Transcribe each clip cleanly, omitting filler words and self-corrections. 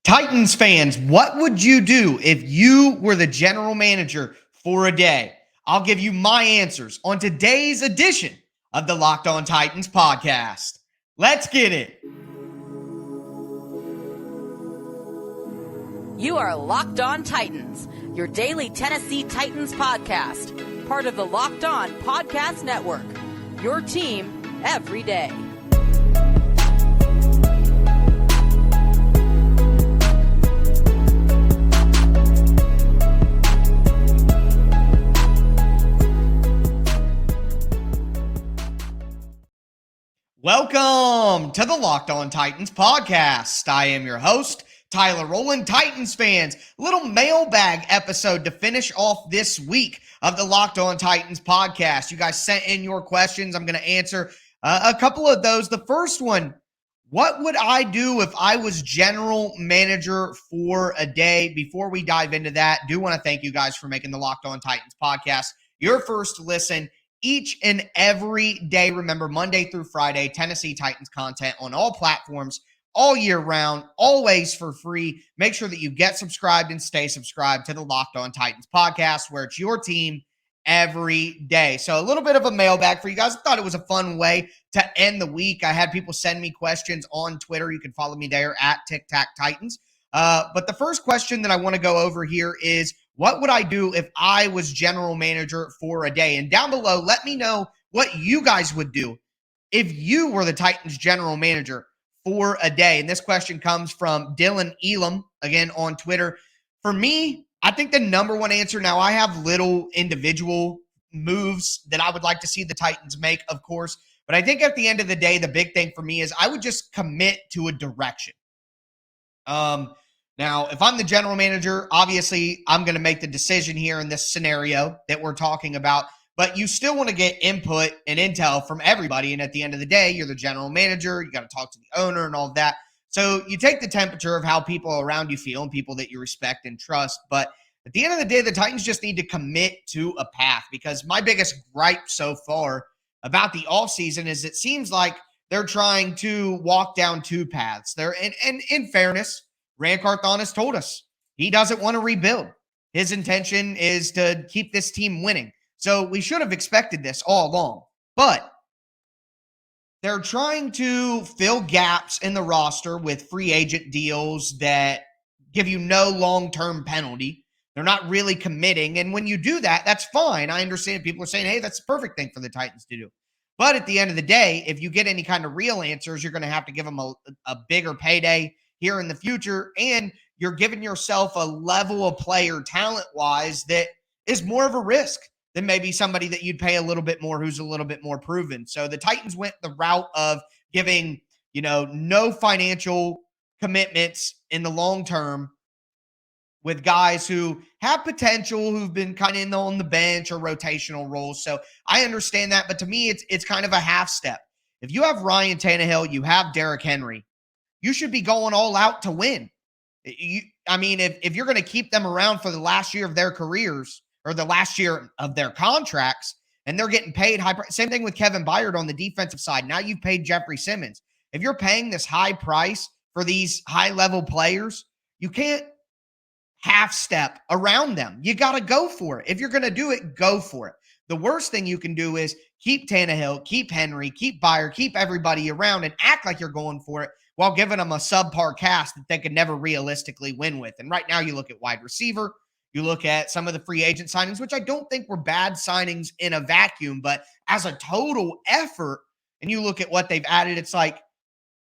Titans fans, what would you do if you were the general manager for a day? I'll give you my answers on today's edition of the Locked On Titans podcast. Let's get it. You are Locked On Titans, your daily Tennessee Titans podcast, part of the Locked On Podcast Network, your team every day. Welcome to the Locked On Titans podcast. I am your host, Tyler Rowland. Titans fans, little mailbag episode to finish off this week of the Locked On Titans podcast. You guys sent in your questions. I'm going to answer a couple of those. The first one, what would I do if I was general manager for a day? Before we dive into that, do want to thank you guys for making the Locked On Titans podcast your first listen each and every day. Remember, Monday through Friday, Tennessee Titans content on all platforms, all year round, always for free. Make sure that you get subscribed and stay subscribed to the Locked On Titans podcast, where it's your team every day. So a little bit of a mailbag for you guys. I thought it was a fun way to end the week. I had people send me questions on Twitter. You can follow me there at TicTacTitans. But the first question that I want to go over here is, what would I do if I was general manager for a day? And down below, let me know what you guys would do if you were the Titans general manager for a day. And this question comes from Dylan Elam, again on Twitter. For me, I think the number one answer, now I have little individual moves that I would like to see the Titans make, of course. But I think at the end of the day, the big thing for me is I would just commit to a direction. Now, if I'm the general manager, obviously I'm going to make the decision here in this scenario that we're talking about, but you still want to get input and intel from everybody. And at the end of the day, you're the general manager. You got to talk to the owner and all of that. So you take the temperature of how people around you feel and people that you respect and trust. But at the end of the day, the Titans just need to commit to a path, because my biggest gripe so far about the offseason is it seems like they're trying to walk down two paths. And in fairness, Rand Carthon told us he doesn't want to rebuild. His intention is to keep this team winning. So we should have expected this all along. But they're trying to fill gaps in the roster with free agent deals that give you no long-term penalty. They're not really committing. And when you do that, that's fine. I understand people are saying, hey, that's the perfect thing for the Titans to do. But at the end of the day, if you get any kind of real answers, you're going to have to give them a bigger payday here in the future, and you're giving yourself a level of player talent-wise that is more of a risk than maybe somebody that you'd pay a little bit more who's a little bit more proven. So the Titans went the route of giving, no financial commitments in the long term with guys who have potential, who've been kind of on the bench or rotational roles. So I understand that, but to me, it's kind of a half step. If you have Ryan Tannehill, you have Derrick Henry, you should be going all out to win. If you're going to keep them around for the last year of their careers or the last year of their contracts, and they're getting paid high price. Same thing with Kevin Byard on the defensive side. Now you've paid Jeffrey Simmons. If you're paying this high price for these high-level players, you can't half-step around them. You got to go for it. If you're going to do it, go for it. The worst thing you can do is keep Tannehill, keep Henry, keep Byard, keep everybody around and act like you're going for it, while giving them a subpar cast that they could never realistically win with. And right now you look at wide receiver, you look at some of the free agent signings, which I don't think were bad signings in a vacuum, but as a total effort, and you look at what they've added, it's like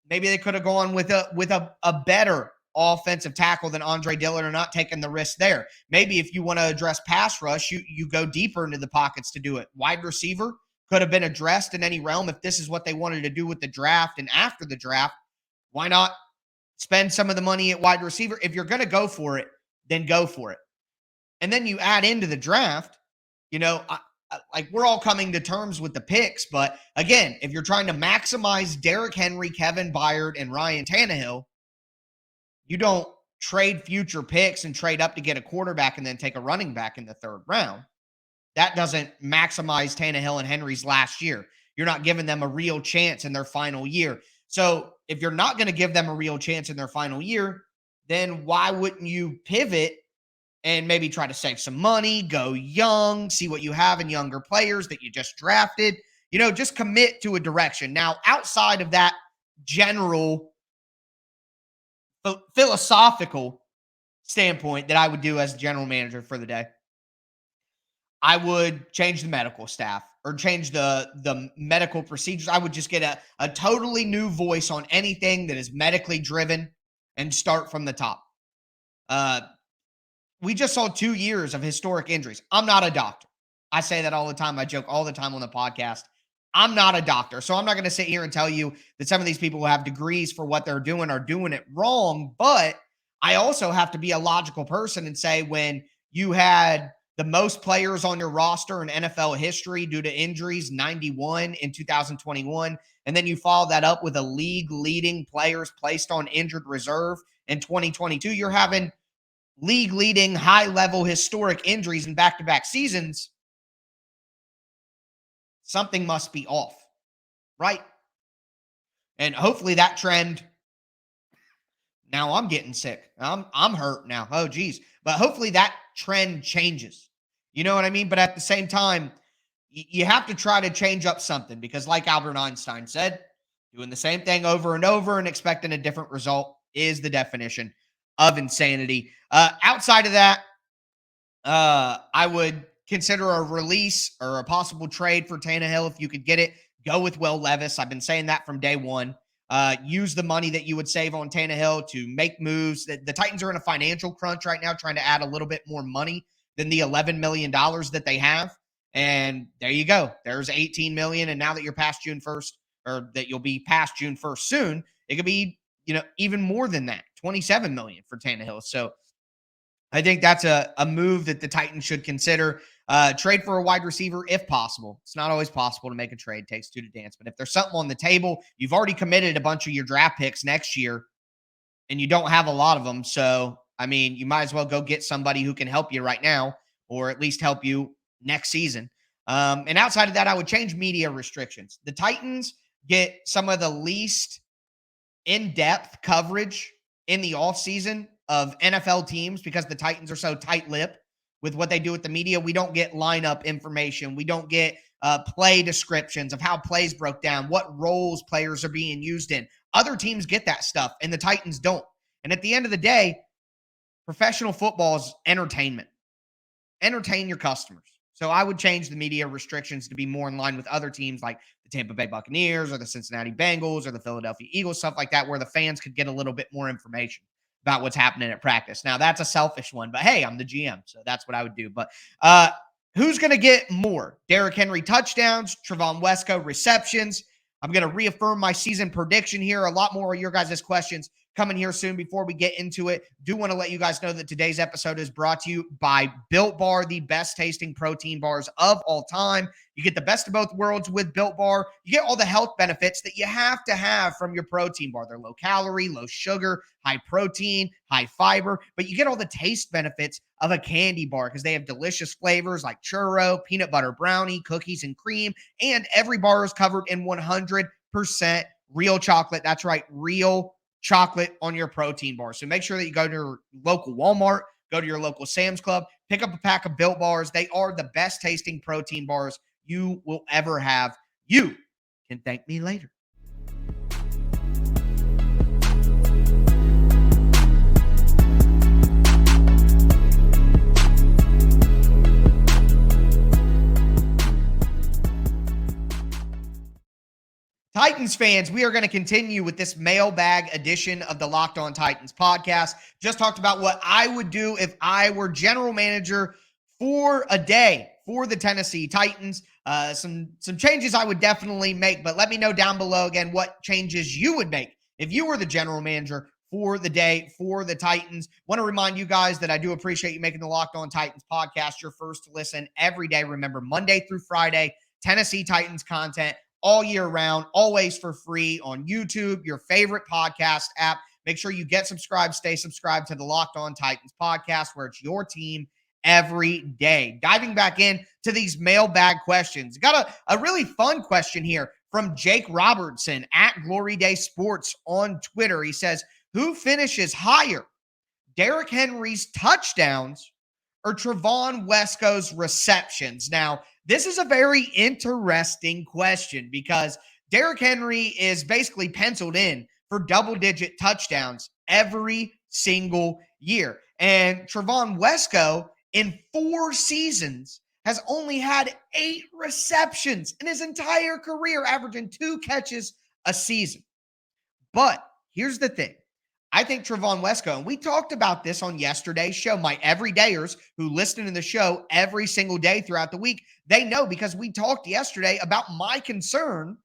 maybe they could have gone with a better offensive tackle than Andre Dillard or not taking the risk there. Maybe if you want to address pass rush, you go deeper into the pockets to do it. Wide receiver could have been addressed in any realm if this is what they wanted to do with the draft and after the draft. Why not spend some of the money at wide receiver? If you're going to go for it, then go for it. And then you add into the draft, we're all coming to terms with the picks. But again, if you're trying to maximize Derrick Henry, Kevin Byard, and Ryan Tannehill, you don't trade future picks and trade up to get a quarterback and then take a running back in the third round. That doesn't maximize Tannehill and Henry's last year. You're not giving them a real chance in their final year. So if you're not going to give them a real chance in their final year, then why wouldn't you pivot and maybe try to save some money, go young, see what you have in younger players that you just drafted? Just commit to a direction. Now, outside of that general philosophical standpoint that I would do as general manager for the day, I would change the medical staff or change the medical procedures. I would just get a totally new voice on anything that is medically driven and start from the top. We just saw 2 years of historic injuries. I'm not a doctor. I say that all the time. I joke all the time on the podcast. I'm not a doctor, so I'm not going to sit here and tell you that some of these people who have degrees for what they're doing are doing it wrong, but I also have to be a logical person and say when you had the most players on your roster in NFL history due to injuries, 91 in 2021, and then you follow that up with a league-leading players placed on injured reserve in 2022, you're having league-leading, high-level historic injuries in back-to-back seasons. Something must be off, right? And hopefully that trend, now I'm getting sick. I'm hurt now. Oh, geez. But hopefully that trend changes. You know what I mean? But at the same time, you have to try to change up something because like Albert Einstein said, doing the same thing over and over and expecting a different result is the definition of insanity. Outside of that, I would consider a release or a possible trade for Tannehill if you could get it. Go with Will Levis. I've been saying that from day one. Use the money that you would save on Tannehill to make moves. The Titans are in a financial crunch right now, trying to add a little bit more money than the $11 million that they have. And there you go. There's $18 million. And now that you're past June 1st, or that you'll be past June 1st soon, it could be, even more than that, $27 million for Tannehill. So I think that's a move that the Titans should consider. Trade for a wide receiver if possible. It's not always possible to make a trade. It takes two to dance. But if there's something on the table, you've already committed a bunch of your draft picks next year, and you don't have a lot of them. So, you might as well go get somebody who can help you right now, or at least help you next season. And outside of that, I would change media restrictions. The Titans get some of the least in-depth coverage in the offseason of NFL teams because the Titans are so tight-lipped with what they do with the media. We don't get lineup information. We don't get play descriptions of how plays broke down, what roles players are being used in. Other teams get that stuff, and the Titans don't. And at the end of the day, professional football is entertainment. Entertain your customers. So I would change the media restrictions to be more in line with other teams like the Tampa Bay Buccaneers or the Cincinnati Bengals or the Philadelphia Eagles, stuff like that, where the fans could get a little bit more information about what's happening at practice. Now, that's a selfish one, but hey, I'm the GM, so that's what I would do. But who's going to get more? Derrick Henry touchdowns, Trevon Wesco receptions. I'm going to reaffirm my season prediction here. A lot more of your guys' questions coming here soon. Before we get into it, do want to let you guys know that today's episode is brought to you by Built Bar, the best tasting protein bars of all time. You get the best of both worlds with Built Bar. You get all the health benefits that you have to have from your protein bar. They're low calorie, low sugar, high protein, high fiber, but you get all the taste benefits of a candy bar because they have delicious flavors like churro, peanut butter brownie, cookies and cream, and every bar is covered in 100% real chocolate. That's right, real chocolate on your protein bar. So make sure that you go to your local Walmart, go to your local Sam's Club, pick up a pack of Built Bars. They are the best tasting protein bars you will ever have. You can thank me later. Titans fans, we are going to continue with this mailbag edition of the Locked On Titans podcast. Just talked about what I would do if I were general manager for a day for the Tennessee Titans. Some changes I would definitely make, but let me know down below again what changes you would make if you were the general manager for the day for the Titans. Want to remind you guys that I do appreciate you making the Locked On Titans podcast your first to listen every day. Remember, Monday through Friday, Tennessee Titans content all year round, always for free on YouTube, your favorite podcast app. Make sure you get subscribed, stay subscribed to the Locked On Titans podcast, where it's your team every day. Diving back in to these mailbag questions. Got a really fun question here from Jake Robertson at Glory Day Sports on Twitter. He says, who finishes higher, Derrick Henry's touchdowns or Trevon Wesco's receptions? Now, this is a very interesting question because Derrick Henry is basically penciled in for double-digit touchdowns every single year. And Trevon Wesco in 4 seasons has only had 8 receptions in his entire career, averaging 2 catches a season. But here's the thing. I think Trevon Wesco, and we talked about this on yesterday's show, my everydayers who listen to the show every single day throughout the week, they know because we talked yesterday about my concern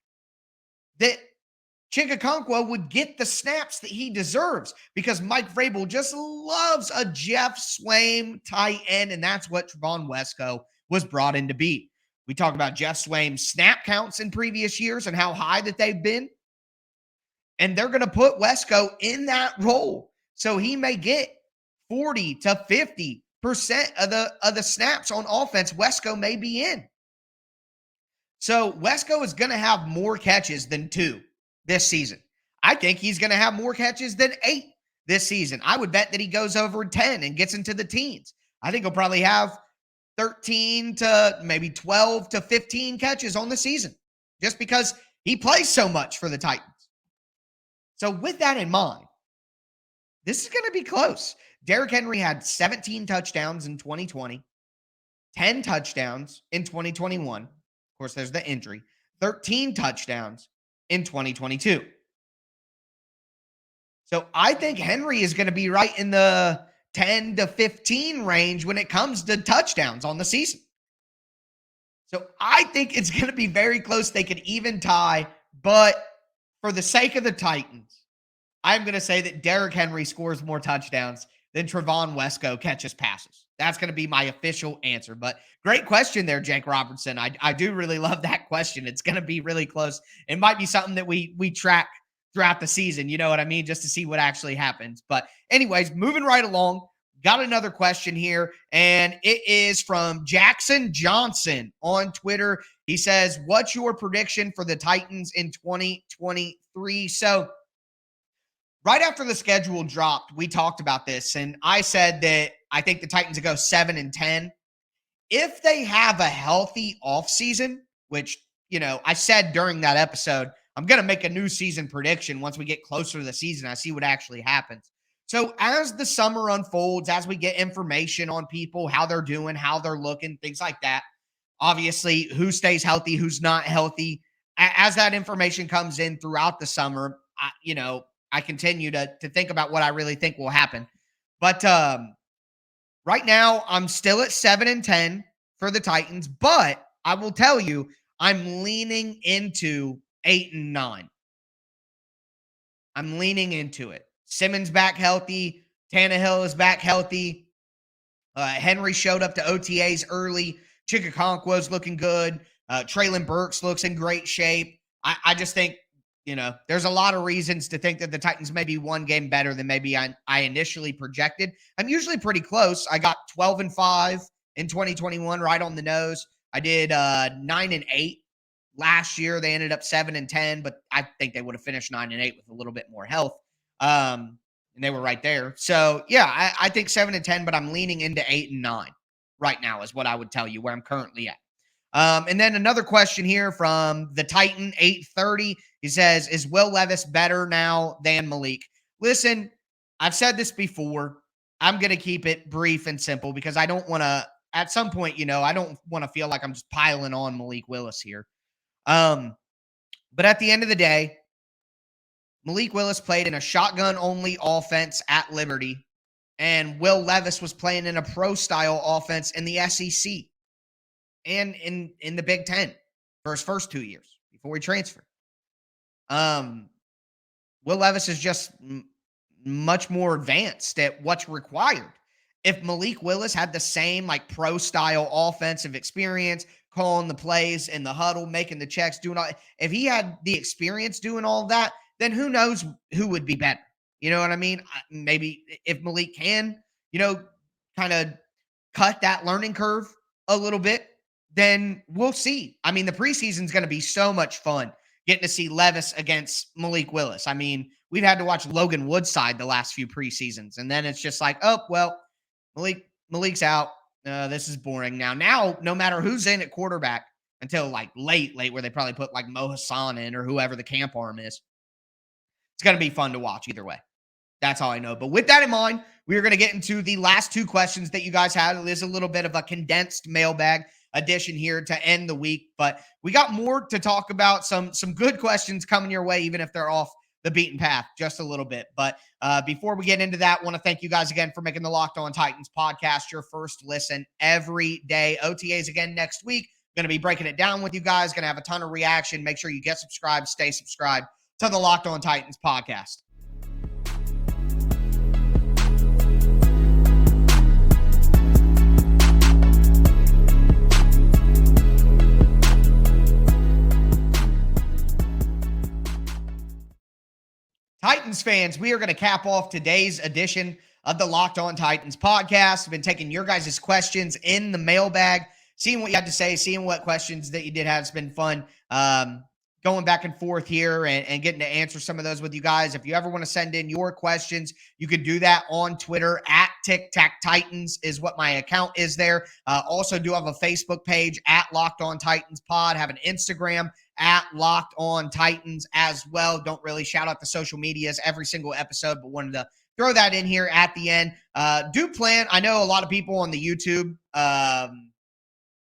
that Chikakonkwo would get the snaps that he deserves because Mike Vrabel just loves a Jeff Swaim tight end, and that's what Trevon Wesco was brought in to be. We talked about Jeff Swaim's snap counts in previous years and how high that they've been. And they're going to put Wesco in that role. So he may get 40 to 50% of the snaps on offense Wesco may be in. So Wesco is going to have more catches than 2 this season. I think he's going to have more catches than 8 this season. I would bet that he goes over 10 and gets into the teens. I think he'll probably have 13 to maybe 12 to 15 catches on the season just because he plays so much for the Titans. So with that in mind, this is going to be close. Derrick Henry had 17 touchdowns in 2020, 10 touchdowns in 2021. Of course, there's the injury. 13 touchdowns in 2022. So I think Henry is going to be right in the 10 to 15 range when it comes to touchdowns on the season. So I think it's going to be very close. They could even tie, but for the sake of the Titans, I'm going to say that Derrick Henry scores more touchdowns than Trevon Wesco catches passes. That's going to be my official answer. But great question there, Jake Robertson. I do really love that question. It's going to be really close. It might be something that we track throughout the season, you know what I mean, just to see what actually happens. But anyways, moving right along, got another question here, and it is from Jackson Johnson on Twitter. He says, what's your prediction for the Titans in 2023? So right after the schedule dropped, we talked about this, and I said that I think the Titans will go 7-10. If they have a healthy offseason, which, you know, I said during that episode, I'm going to make a new season prediction once we get closer to the season. I see what actually happens. So as the summer unfolds, as we get information on people, how they're doing, how they're looking, things like that, obviously who stays healthy, who's not healthy, as that information comes in throughout the summer, I continue to think about what I really think will happen. But right now, I'm still at 7-10 for the Titans, but I will tell you, I'm leaning into 8-9. I'm leaning into it. Simmons back healthy. Tannehill is back healthy. Henry showed up to OTAs early. Chikakonkwo's looking good. Traylon Burks looks in great shape. I just think, there's a lot of reasons to think that the Titans may be one game better than maybe I initially projected. I'm usually pretty close. I got 12-5 in 2021, right on the nose. I did 9-8 last year. They ended up 7-10, but I think they would have finished 9-8 with a little bit more health. And they were right there. So yeah, I think 7-10, but I'm leaning into 8-9 right now is what I would tell you where I'm currently at. And then another question here from the Titan 830. He says, is Will Levis better now than Malik? Listen, I've said this before. I'm going to keep it brief and simple because I don't want to, at some point, I don't want to feel like I'm just piling on Malik Willis here. But at the end of the day, Malik Willis played in a shotgun-only offense at Liberty, and Will Levis was playing in a pro-style offense in the SEC and in the Big Ten for his first 2 years before he transferred. Will Levis is just much more advanced at what's required. If Malik Willis had the same pro-style offensive experience, calling the plays in the huddle, making the checks, doing all, if he had the experience doing all that, then who knows who would be better? You know what I mean? Maybe if Malik can, kind of cut that learning curve a little bit, then we'll see. I mean, the preseason is going to be so much fun getting to see Levis against Malik Willis. I mean, we've had to watch Logan Woodside the last few preseasons. And then it's just like, oh, well, Malik's out. This is boring. Now, no matter who's in at quarterback until like late, where they probably put like Mo Hassan in or whoever the camp arm is, it's going to be fun to watch either way. That's all I know. But with that in mind, we are going to get into the last two questions that you guys had. It is a little bit of a condensed mailbag edition here to end the week, but we got more to talk about. Some good questions coming your way, even if they're off the beaten path just a little bit. But before we get into that, I want to thank you guys again for making the Locked On Titans podcast your first listen every day. OTAs again next week. Going to be breaking it down with you guys. Going to have a ton of reaction. Make sure you get subscribed, stay subscribed to the Locked On Titans podcast. Titans fans, we are going to cap off today's edition of the Locked On Titans podcast. I've been taking your guys' questions in the mailbag, seeing what you had to say, seeing what questions that you did have. It's been fun going back and forth here and getting to answer some of those with you guys. If you ever want to send in your questions, you can do that on Twitter at TicTacTitans is what my account is there. Also do have a Facebook page at Locked On Titans Pod, have an Instagram at Locked On Titans as well. Don't really shout out the social medias every single episode, but wanted to throw that in here at the end. Do plan, I know a lot of people on the YouTube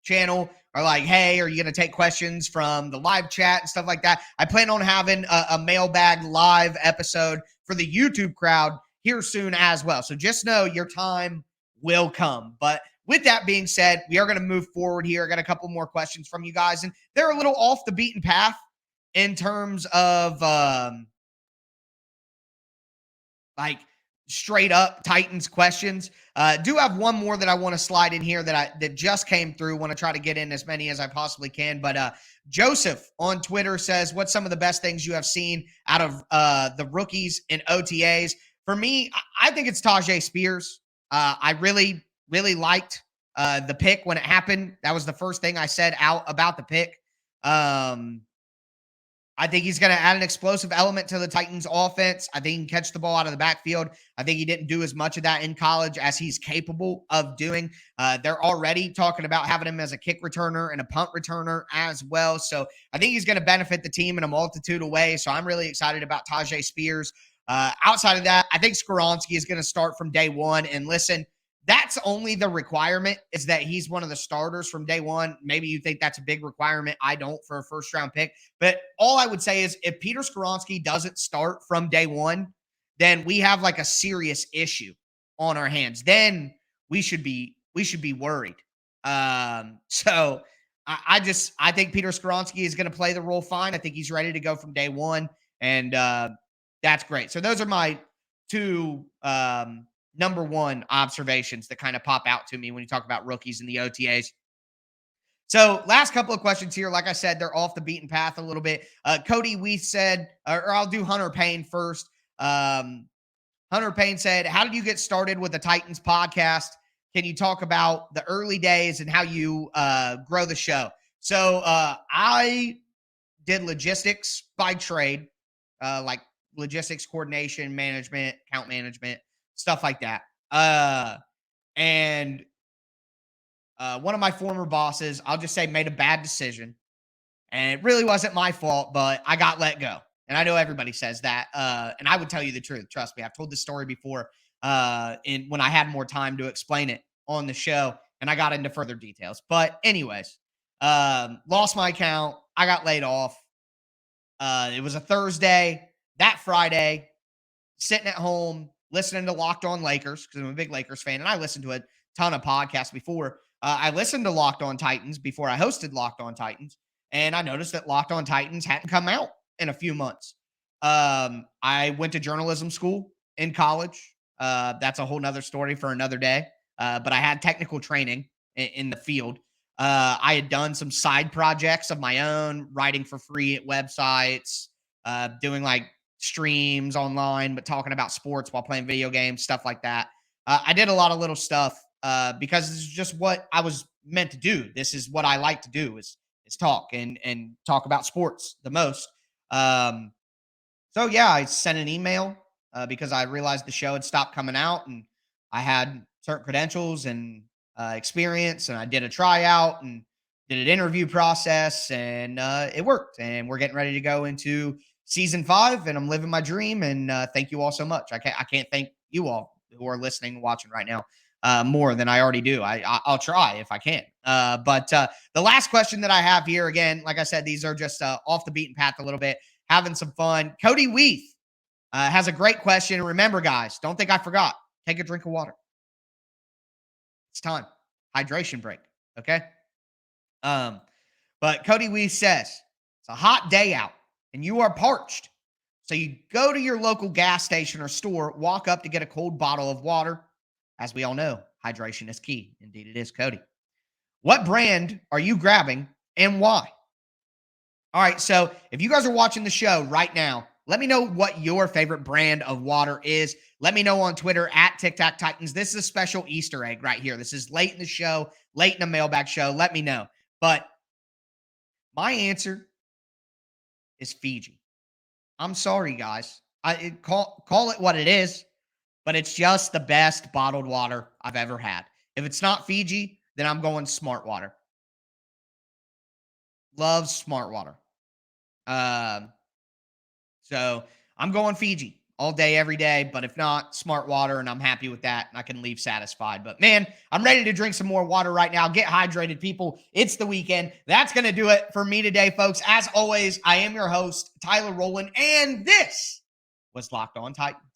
channel are like, hey, are you going to take questions from the live chat and stuff like that? I plan on having a mailbag live episode for the YouTube crowd here soon as well. So just know your time will come. But with that being said, we are going to move forward here. I got a couple more questions from you guys, and they're a little off the beaten path in terms of like straight up Titans questions. Do have one more that I want to slide in here that just came through. Want to try to get in as many as I possibly can. But Joseph on Twitter says, what's some of the best things you have seen out of the rookies in OTAs? For me, I think it's Tajay Spears. I really liked the pick when it happened. That was the first thing I said out about the pick. I think he's going to add an explosive element to the Titans offense. I think he can catch the ball out of the backfield. I think he didn't do as much of that in college as he's capable of doing. They're already talking about having him as a kick returner and a punt returner as well. So I think he's going to benefit the team in a multitude of ways. So I'm really excited about Tajay Spears. Outside of that, I think Skoronski is going to start from day one. And listen, that's only the requirement, is that he's one of the starters from day one. Maybe you think that's a big requirement. I don't for a first-round pick. But all I would say is if Peter Skoronski doesn't start from day one, then we have like a serious issue on our hands. Then we should be worried. So I think Peter Skoronski is going to play the role fine. I think he's ready to go from day one, and that's great. So those are my two number one observations that kind of pop out to me when you talk about rookies in the OTAs. So last couple of questions here. Like I said, they're off the beaten path a little bit. Cody, we said, or I'll do Hunter Payne first. Hunter Payne said, how did you get started with the Titans podcast? Can you talk about the early days and how you grow the show? So I did logistics by trade, like logistics coordination, management, account management, stuff like that. And one of my former bosses, I'll just say, made a bad decision. And it really wasn't my fault, but I got let go. And I know everybody says that. And I would tell you the truth. Trust me. I've told this story before when I had more time to explain it on the show. And I got into further details. But anyways, lost my account. I got laid off. It was a Thursday. That Friday, sitting at home, listening to Locked On Lakers, because I'm a big Lakers fan, and I listened to a ton of podcasts before. I listened to Locked On Titans before I hosted Locked On Titans, and I noticed that Locked On Titans hadn't come out in a few months. I went to journalism school in college. That's a whole nother story for another day, but I had technical training in the field. I had done some side projects of my own, writing for free at websites, doing like streams online, but talking about sports while playing video games, stuff like that. I did a lot of little stuff because this is just what I was meant to do. This is what I like to do is talk and talk about sports the most. So, yeah, I sent an email because I realized the show had stopped coming out and I had certain credentials and experience, and I did a tryout and did an interview process, and it worked. And we're getting ready to go into season 5, and I'm living my dream. And thank you all so much. I can't thank you all who are listening and watching right now more than I already do. I'll try if I can. But the last question that I have here, again, like I said, these are just off the beaten path a little bit, having some fun. Cody Weath has a great question. And remember, guys, don't think I forgot. Take a drink of water. It's time. Hydration break. Okay. But Cody Weath says it's a hot day out and you are parched. So you go to your local gas station or store, walk up to get a cold bottle of water. As we all know, hydration is key. Indeed, it is, Cody. What brand are you grabbing and why? All right, so if you guys are watching the show right now, let me know what your favorite brand of water is. Let me know on Twitter at TikTok Titans. This is a special Easter egg right here. This is late in the show, late in the mailbag show. Let me know. But my answer is Fiji. I'm sorry, guys. Call it what it is, but it's just the best bottled water I've ever had. If it's not Fiji, then I'm going Smart Water. Love Smart Water. So I'm going Fiji all day, every day. But if not, Smart Water, and I'm happy with that, and I can leave satisfied. But man, I'm ready to drink some more water right now. Get hydrated, people. It's the weekend. That's going to do it for me today, folks. As always, I am your host, Tyler Rowland, and this was Locked On Titans.